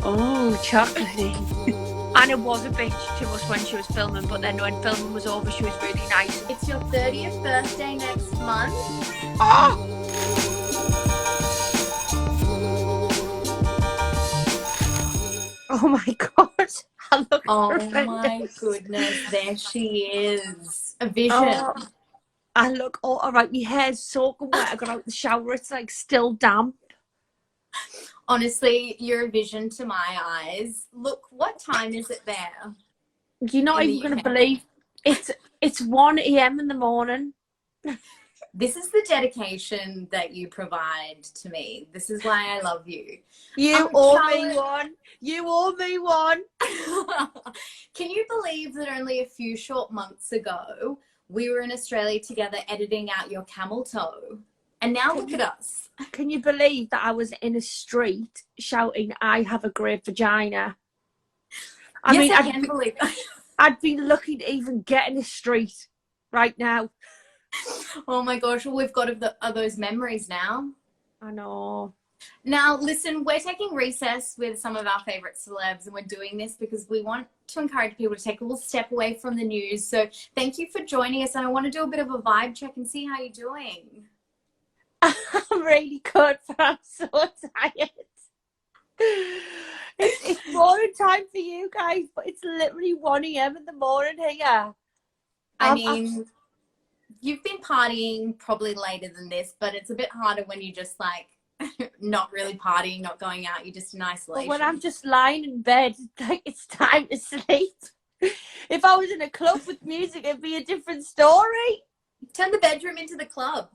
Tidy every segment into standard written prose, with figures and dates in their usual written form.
Oh, chocolatey. And it was a bitch to us when she was filming, but then when filming was over, she was really nice. It's your 30th birthday next month. Oh! Oh my god. I look Oh horrendous. my goodness, there she is. A vision. Oh, I look all right. My hair's soaking wet. I got out the shower. It's like still damp. Honestly, you're a vision to my eyes. Look, what time is it there? You're not In the even going to UK? believe it's 1 a.m. in the morning. This is the dedication that you provide to me. This is why I love you. You owe me one. You owe me one. Can you believe that only a few short months ago we were in Australia together editing out your camel toe? And now look at us. Can you believe that I was in a street shouting, "I have a great vagina"? I can believe that. I'd be lucky to even get in the street right now. Oh my gosh, well, we've got those memories now. I know. Now, listen, we're taking recess with some of our favourite celebs, and we're doing this because we want to encourage people to take a little step away from the news. So thank you for joining us, and I want to do a bit of a vibe check and see how you're doing. I'm really good, but I'm so tired. It's morning time for you guys, but it's literally 1 a.m. in the morning here. I mean, you've been partying probably later than this, but it's a bit harder when you just like not really partying, not going out, you're just in isolation. But when I'm just lying in bed, like it's time to sleep. If I was in a club with music, it'd be a different story. Turn the bedroom into the club.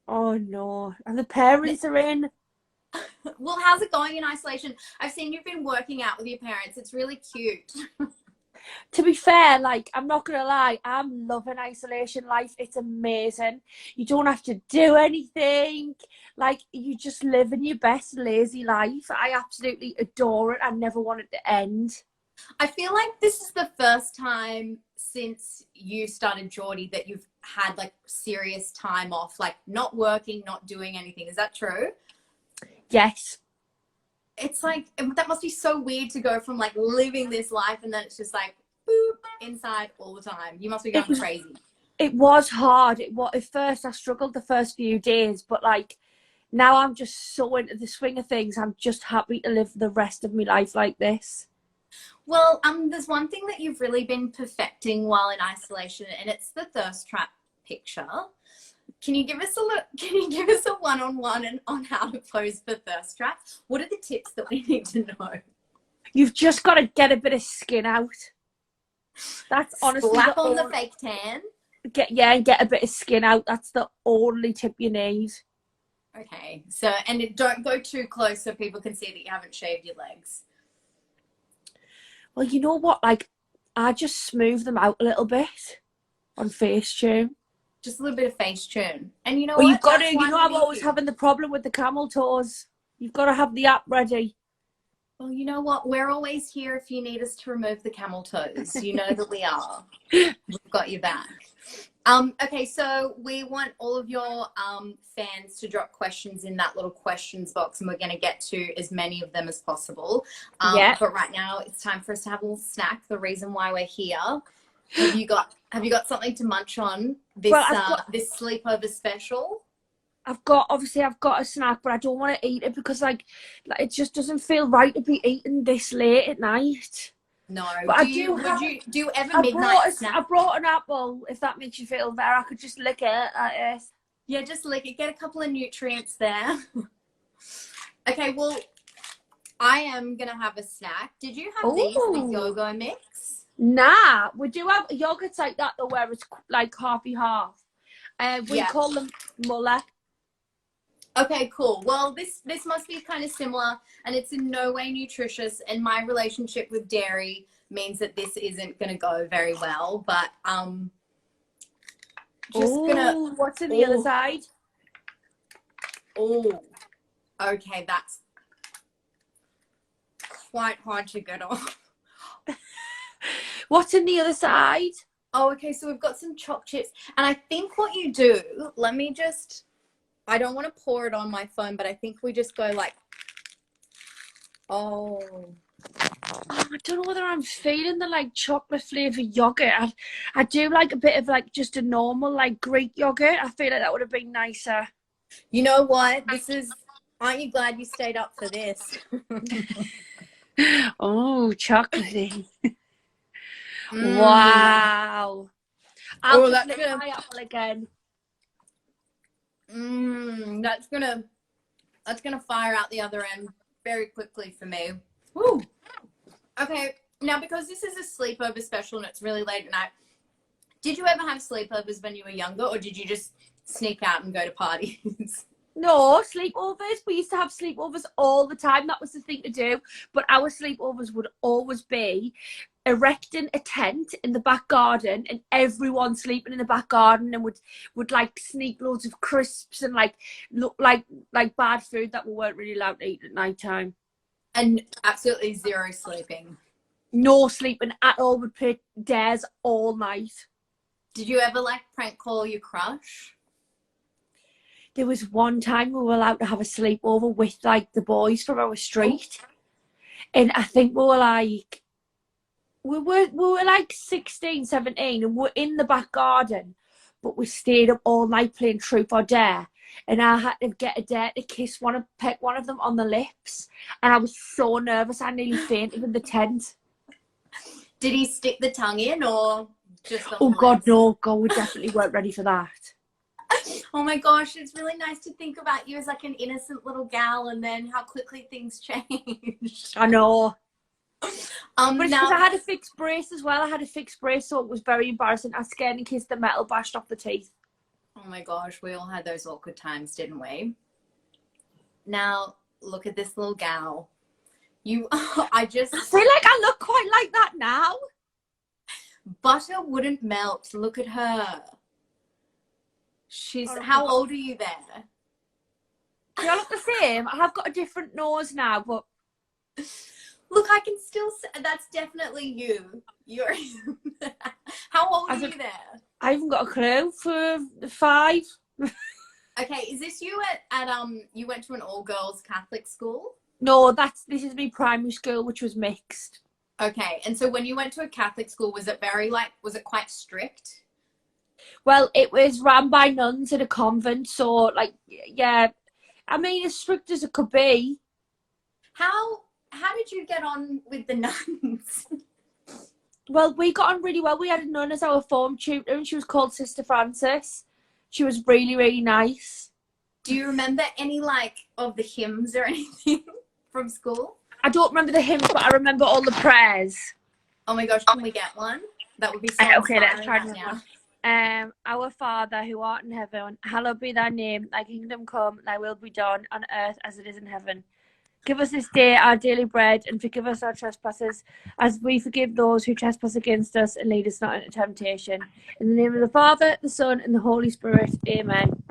Oh no, and the parents are in. Well, how's it going in isolation? I've seen you've been working out with your parents. It's really cute. To be fair, like, I'm not gonna lie, I'm loving isolation life. It's amazing. You don't have to do anything. Like, you just live in your best lazy life. I absolutely adore it. I never want it to end. I feel like this is the first time since you started Geordie that you've had like serious time off, like not working, not doing anything. Is that true? Yes. It's like, that must be so weird to go from like living this life and then it's just like boop inside all the time. You must be going crazy. It was hard. At first I struggled the first few days, but like now I'm just so into the swing of things. I'm just happy to live the rest of my life like this. Well, there's one thing that you've really been perfecting while in isolation, and it's the thirst trap picture. Can you give us a one-on-one on how to pose for thirst traps? What are the tips that we need to know? You've just got to get a bit of skin out. That's honestly slap on the fake tan. Get a bit of skin out. That's the only tip you need. Okay, so don't go too close so people can see that you haven't shaved your legs. Well, you know what? Like, I just smooth them out a little bit on Facetune. Just a little bit of Facetune. And you know well, what? You've got to, you know, I'm always having the problem with the camel toes. You've got to have the app ready. Well, you know what? We're always here if you need us to remove the camel toes. You know that we are. We've got your back. Okay, so we want all of your fans to drop questions in that little questions box, and we're going to get to as many of them as possible. But right now, it's time for us to have a little snack. The reason why we're here. Have you got something to munch on this this sleepover special? I've got a snack, but I don't want to eat it because like it just doesn't feel right to be eating this late at night. No, but do you ever midnight snack? I brought an apple, if that makes you feel better. I could just lick it. Yeah, just lick it. Get a couple of nutrients there. Okay, well, I am going to have a snack. Did you have these, the Yogo mix? Nah, we do have yogurts like that though, where it's like half. We call them Muller. Okay, cool. Well, this must be kind of similar, and it's in no way nutritious, and my relationship with dairy means that this isn't going to go very well, but what's in the other side? Oh, okay, that's quite hard to get off. What's in the other side? Oh, okay, so we've got some choc chips, and I think what you do, I don't want to pour it on my phone, but I think we just go like Oh. I don't know whether I'm feeling the like chocolate flavored yogurt. I do like a bit of like just a normal like Greek yogurt. I feel like that would have been nicer. You know what? Aren't you glad you stayed up for this? Oh, chocolatey. Mm. Wow. I'll Oh, just lick my apple again. that's gonna fire out the other end very quickly for me. Woo. Okay, now because this is a sleepover special and it's really late at night, did you ever have sleepovers when you were younger, or did you just sneak out and go to parties? No, sleepovers. We used to have sleepovers all the time. That was the thing to do. But our sleepovers would always be erecting a tent in the back garden and everyone sleeping in the back garden, and would like sneak loads of crisps and like look like bad food that we weren't really allowed to eat at night time. And absolutely zero sleeping. No sleeping at all. Would play dares all night. Did you ever like prank call your crush? There was one time we were allowed to have a sleepover with like the boys from our street, and I think we were like 16, 17, and we're in the back garden, but we stayed up all night playing Truth or Dare, and I had to get a dare to peck one of them on the lips, and I was so nervous I nearly fainted in the tent. Did he stick the tongue in or just on Oh the God, lips? no, God, we definitely weren't ready for that. Oh my gosh, it's really nice to think about you as like an innocent little gal, and then how quickly things change. I know. But it's Now because I had a fixed brace as well. I had a fixed brace, so it was very embarrassing. I scared in case the metal bashed off the teeth. oh my gosh, we all had those awkward times, didn't we? Now look at this little gal. I feel like I look quite like that now. Butter wouldn't melt. Look at her. How old are you there? Do I look the same? I have got a different nose now, but look, I can still that's definitely you. You're how old are you there? I haven't got a clue. For 5. Okay, is this you at you went to an all girls Catholic school? No, this is my primary school, which was mixed. Okay, and so when you went to a Catholic school, was it quite strict? Well, it was run by nuns in a convent, so like, yeah, I mean, as strict as it could be. How did you get on with the nuns? Well, we got on really well. We had a nun as our form tutor, and she was called Sister Francis. She was really, really nice. Do you remember any like of the hymns or anything from school? I don't remember the hymns, but I remember all the prayers. Oh my gosh, can we get one? That would be so okay, let's try right now. Our Father who art in heaven, hallowed be thy name. Thy kingdom come, thy will be done on earth as it is in heaven. Give us this day our daily bread, and forgive us our trespasses, as we forgive those who trespass against us, and lead us not into temptation. In the name of the Father, the Son, and the Holy Spirit. Amen.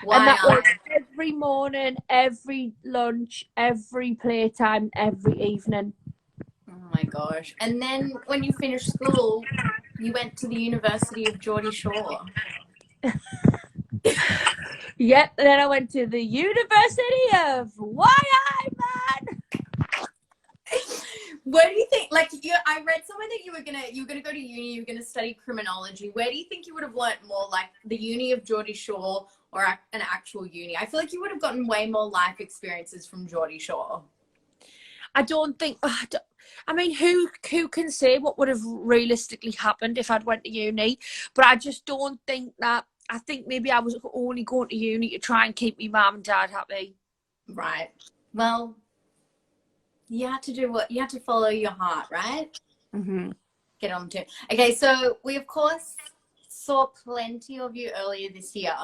Wow. And that was every morning, every lunch, every playtime, every evening. Oh my gosh. And then when you finished school, you went to the University of Geordie Shore. Yep, and then I went to the University of Wyoming. Where do you think, like, I read somewhere that you were gonna go to uni, you were gonna study criminology. Where do you think you would have learnt more, like the uni of Geordie Shore or an actual uni? I feel like you would have gotten way more life experiences from Geordie Shore. I don't think. I mean, who can say what would have realistically happened if I'd went to uni? But I just don't think that. I think maybe I was only going to uni to try and keep my mum and dad happy. Right. Well, you had to follow your heart, right? Mm-hmm. Get on to. Okay, so we of course saw plenty of you earlier this year.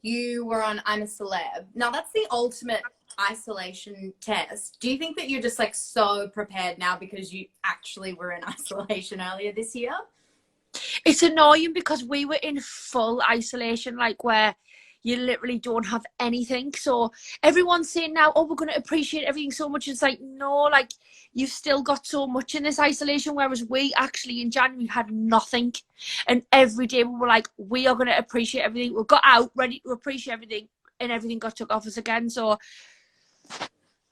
You were on I'm a Celeb. Now that's the ultimate isolation test. Do you think that you're just like so prepared now because you actually were in isolation earlier this year? It's annoying because we were in full isolation, like where you literally don't have anything. So everyone's saying now, oh, we're going to appreciate everything so much. It's like, no, like you've still got so much in this isolation. Whereas we actually in January had nothing. And every day we were like, we are going to appreciate everything. We got out ready to appreciate everything, and everything got took off us again. So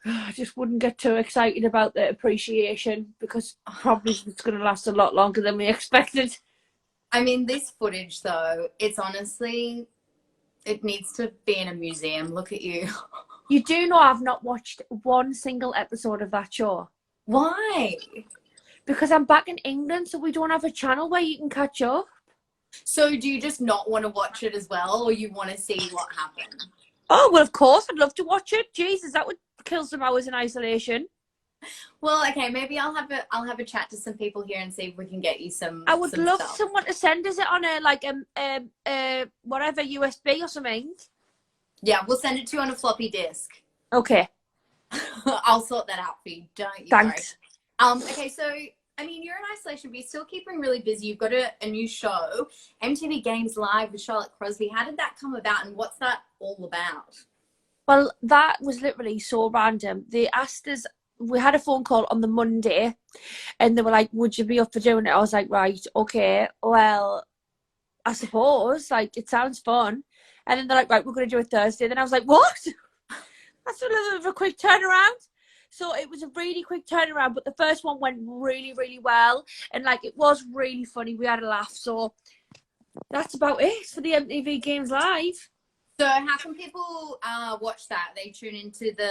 I just wouldn't get too excited about the appreciation because probably it's going to last a lot longer than we expected. I mean, this footage though, it's honestly, it needs to be in a museum. Look at you. You do know I've not watched one single episode of that show. Why? Because I'm back in England, so we don't have a channel where you can catch up. So do you just not want to watch it as well, or you want to see what happened? Oh, well, of course, I'd love to watch it. Jesus, that would kill some hours in isolation. Well, okay, maybe I'll have a chat to some people here and see if we can get you some. I would love stuff. someone to send us it on a whatever USB or something. Yeah, we'll send it to you on a floppy disk. Okay. I'll sort that out for you. Don't you Thanks. worry. Okay, so I mean, you're in isolation, but you're still keeping really busy. You've got a new show, MTV Games Live with Charlotte Crosby. How did that come about, and what's that all about? Well, that was literally so random. They asked us, we had a phone call on the Monday, and they were like, would you be up for doing it? I was like, right, okay, well, I suppose, like, it sounds fun. And then they're like, right, we're going to do it Thursday. Then I was like, what? That's a little bit of a quick turnaround. So it was a really quick turnaround, but the first one went really, really well. And like, it was really funny. We had a laugh. So that's about it for the MTV Games Live. So how can people watch that? They tune into the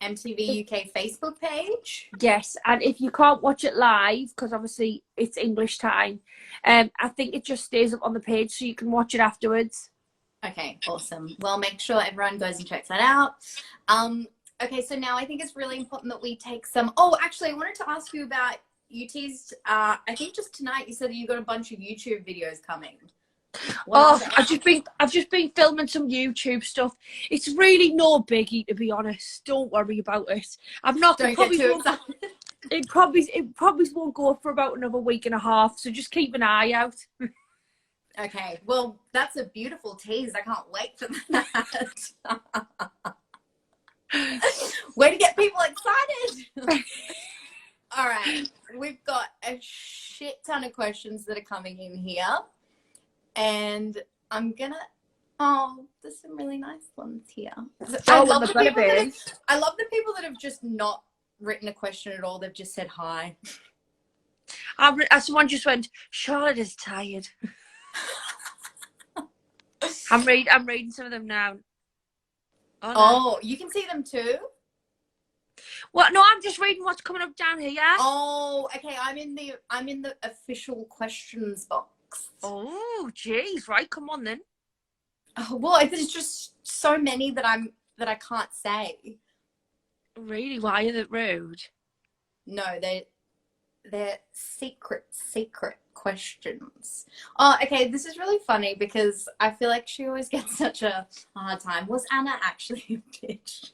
MTV UK Facebook page? Yes. And if you can't watch it live, because obviously it's English time, I think it just stays up on the page so you can watch it afterwards. Okay, awesome. Well, make sure everyone goes and checks that out. Okay, so now I think it's really important that we take some... Oh, actually, I wanted to ask you about... You teased, I think just tonight, you said that you got a bunch of YouTube videos coming. I've just been filming some YouTube stuff. It's really no biggie, to be honest. Don't worry about it. I'm not... Don't get too excited. It probably won't go up for about another week and a half, so just keep an eye out. Okay, well, that's a beautiful tease. I can't wait for that. Way to get people excited. All right, we've got a shit ton of questions that are coming in here, and I'm gonna... Oh, there's some really nice ones here. I love the people that have just not written a question at all. They've just said hi. Someone just went, Charlotte is tired. I'm reading some of them now. Oh, you can see them too? Well, no, I'm just reading what's coming up down here. Oh, okay. I'm in the official questions box. Oh, jeez, right, come on then. Oh, well, there's just so many that I can't say. Really? Why are they rude? No, they're secret questions. Oh, okay, this is really funny because I feel like she always gets such a hard time. Was Anna actually a bitch?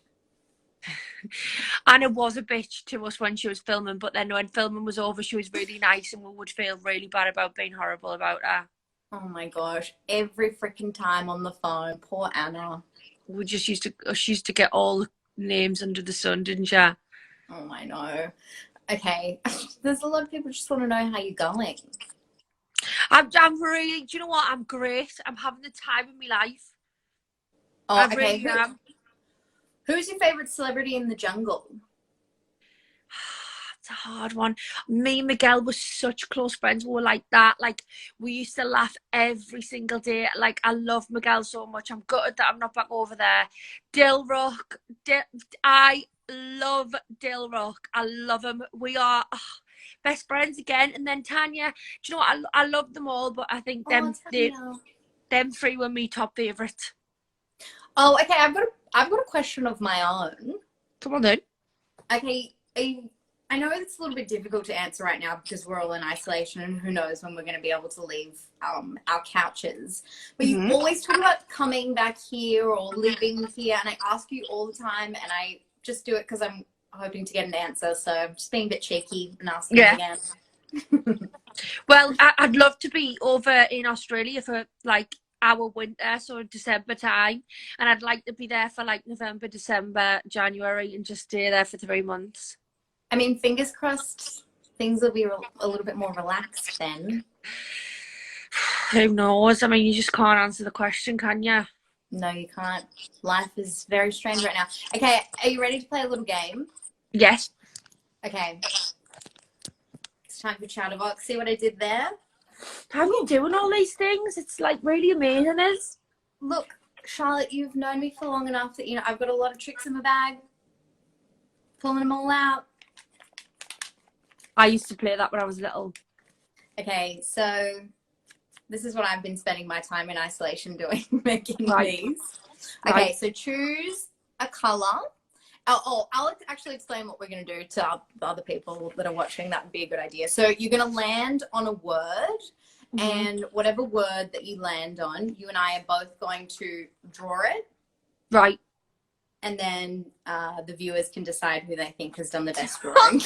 Anna was a bitch to us when she was filming, but then when filming was over, she was really nice and we would feel really bad about being horrible about her. Oh my gosh, every freaking time on the phone, poor Anna. We just she used to get all the names under the sun, didn't she? Oh, I know. Okay, there's a lot of people just want to know how you're going. I'm really, do you know what? I'm great. I'm having the time of my life. Oh, okay. Who's your favorite celebrity in the jungle? It's a hard one. Me and Miguel were such close friends. We were like that. Like, we used to laugh every single day. Like, I love Miguel so much. I'm gutted that I'm not back over there. Dilrock. I love Dilrock. I love him. We are best friends again. And then Tanya. Do you know what? I love them all, but I think them three were my top favourite. Oh, okay. I've got a question of my own. Come on then. Okay. I know it's a little bit difficult to answer right now because we're all in isolation and who knows when we're going to be able to leave our couches. But you always talk about coming back here or living here, and I ask you all the time, and I just do it because I'm hoping to get an answer. So I'm just being a bit cheeky and asking again. Well, I'd love to be over in Australia for like our winter, so December time, and I'd like to be there for like November, December, January, and just stay there for 3 months. I mean, fingers crossed things will be a little bit more relaxed then. Who knows? I mean, you just can't answer the question, can you? No, you can't. Life is very strange right now. Okay, are you ready to play a little game? Yes. Okay. It's time for Chatty Box. See what I did there? How are you doing all these things? It's like really amazing, is. Look, Charlotte, you've known me for long enough that, you know, I've got a lot of tricks in my bag. Pulling them all out. I used to play that when I was little. Okay, so this is what I've been spending my time in isolation doing, making these. Okay, Right. so choose a color. I'll actually explain what we're going to do to the other people that are watching. That would be a good idea. So you're going to land on a word, and whatever word that you land on, you and I are both going to draw it. Right. And then the viewers can decide who they think has done the best drawing.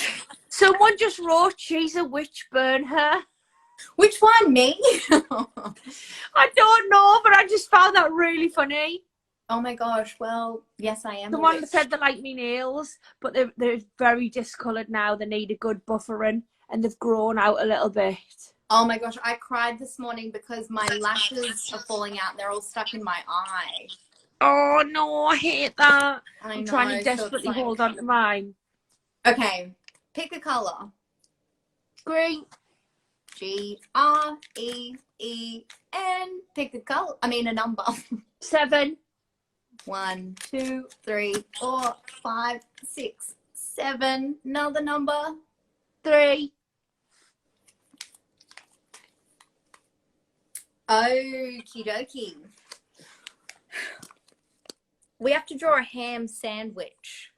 Someone just wrote, "She's a witch, burn her." Which one, me? I don't know, but I just found that really funny. Oh my gosh, well, yes, I am. Someone said they like me nails, but they're very discoloured now. They need a good buffering, and they've grown out a little bit. Oh my gosh, I cried this morning because my lashes are falling out. They're all stuck in my eye. Oh no, I hate that. I'm trying to desperately so hold on to mine. Okay, pick a colour. Green. Green. Pick a colour. I mean a number. 7. 1, 2, 3, 4, 5, 6, 7. Another number. 3. Okie dokie. We have to draw a ham sandwich.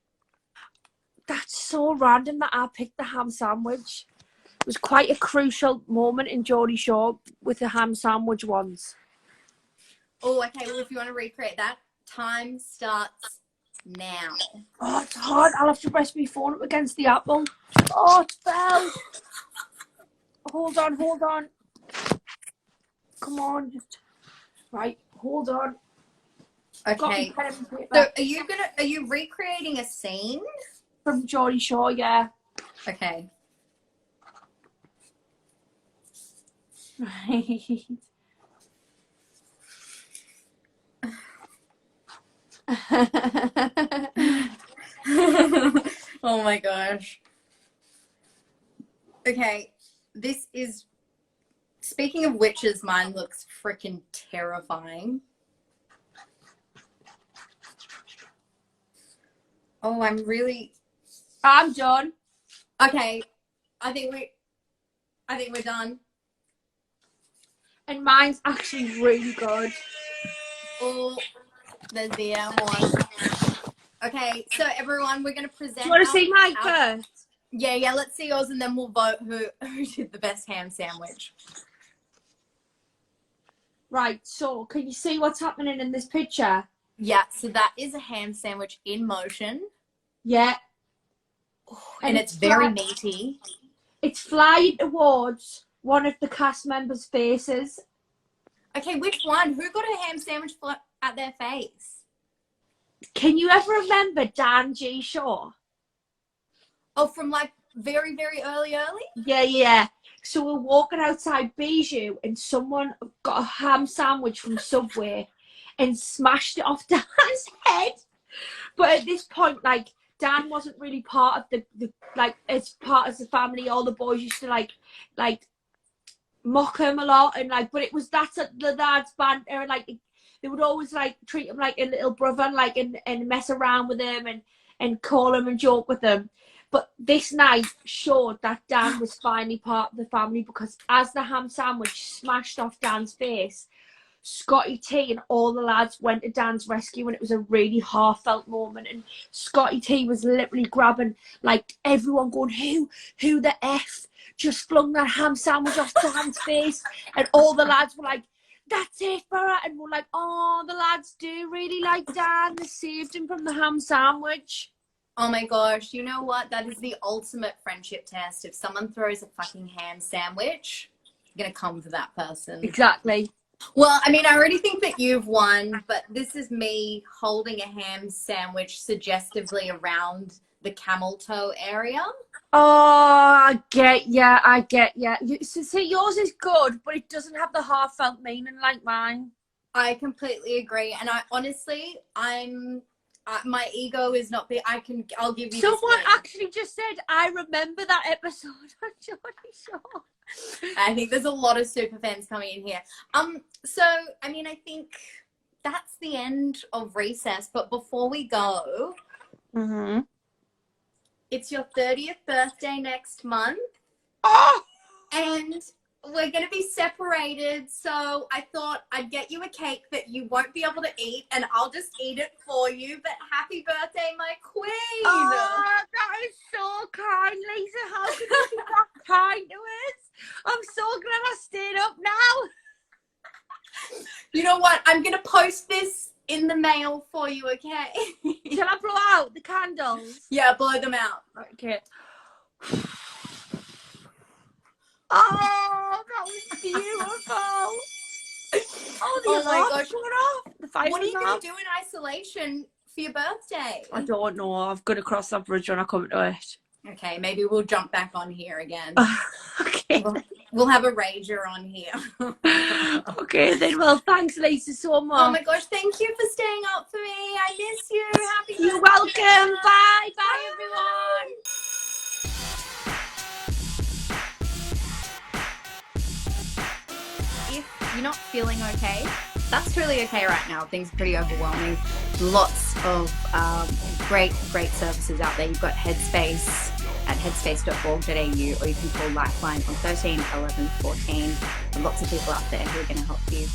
That's so random that I picked the ham sandwich. It was quite a crucial moment in Geordie Shore with the ham sandwich ones. Oh, okay. Well, if you want to recreate that, time starts now. Oh, it's hard. I'll have to press my phone up against the apple. Oh, it fell. Hold on. Come on, just right. Hold on. Okay. So are you recreating a scene from Geordie Shore? Yeah. Okay. Right. Oh my gosh. Okay, this is, speaking of witches, mine looks freaking terrifying. Oh, I'm done. Okay, I think we're done. And mine's actually really good. Oh, there's the one. Okay, so everyone, we're going to present. Do you want to see mine first? Yeah, let's see yours, and then we'll vote who did the best ham sandwich. Right, so can you see what's happening in this picture? Yeah, so that is a ham sandwich in motion. Yeah. And it's very meaty. It's flying towards one of the cast members' faces. Okay, which one? Who got a ham sandwich at their face? Can you ever remember Dan G. Shaw? Oh, from like very, very early? Yeah. So we're walking outside Bijou and someone got a ham sandwich from Subway and smashed it off Dan's head. But at this point, like, Dan wasn't really part of the like, as part of the family. All the boys used to like mock him a lot, and like, but it was that's the lads' banter, and like they would always like treat him like a little brother, and like and mess around with him and call him and joke with him. But this night showed that Dan was finally part of the family, because as the ham sandwich smashed off Dan's face, Scotty T and all the lads went to Dan's rescue, and it was a really heartfelt moment. And Scotty T was literally grabbing like everyone, going, who the F just flung that ham sandwich off Dan's face? And all the lads were like, that's it, Barra. And we're like, oh, the lads do really like Dan. They saved him from the ham sandwich. Oh my gosh, you know what? That is the ultimate friendship test. If someone throws a fucking ham sandwich, you're going to come for that person. Exactly. Well, I mean, I already think that you've won, but this is me holding a ham sandwich suggestively around the camel toe area. Oh, I get ya. So, see, yours is good, but it doesn't have the heartfelt meaning like mine. I completely agree. And I honestly, my ego is not big. I'll give you Someone this actually just said, I remember that episode on Geordie Shore. I think there's a lot of super fans coming in here. So, I mean, I think that's the end of recess. But before we go, it's your 30th birthday next month. Oh! And we're going to be separated. So I thought I'd get you a cake that you won't be able to eat, and I'll just eat it for you. But happy birthday, my queen. Oh, that is so kind, Lisa. How could you be that kind to us? I'm so glad I stayed up now. You know what? I'm going to post this in the mail for you, okay? Shall I blow out the candles? Yeah, blow them out. Okay. Oh, that was beautiful. Oh, the alarm's going off. The fire's What are you going off. to do in isolation for your birthday? I don't know. I've got to cross that bridge when I come to it. Okay, maybe we'll jump back on here again. Okay. We'll have a rager on here. Okay, then. Well, thanks, Lisa, so much. Oh my gosh, thank you for staying up for me. I miss you. Happy birthday. You're welcome. Bye. Bye, everyone. If you're not feeling okay, that's totally okay right now. Things are pretty overwhelming. Lots of great services out there. You've got Headspace at headspace.org.au, or you can call Lifeline on 13 11 14. Lots of people out there who are going to help you.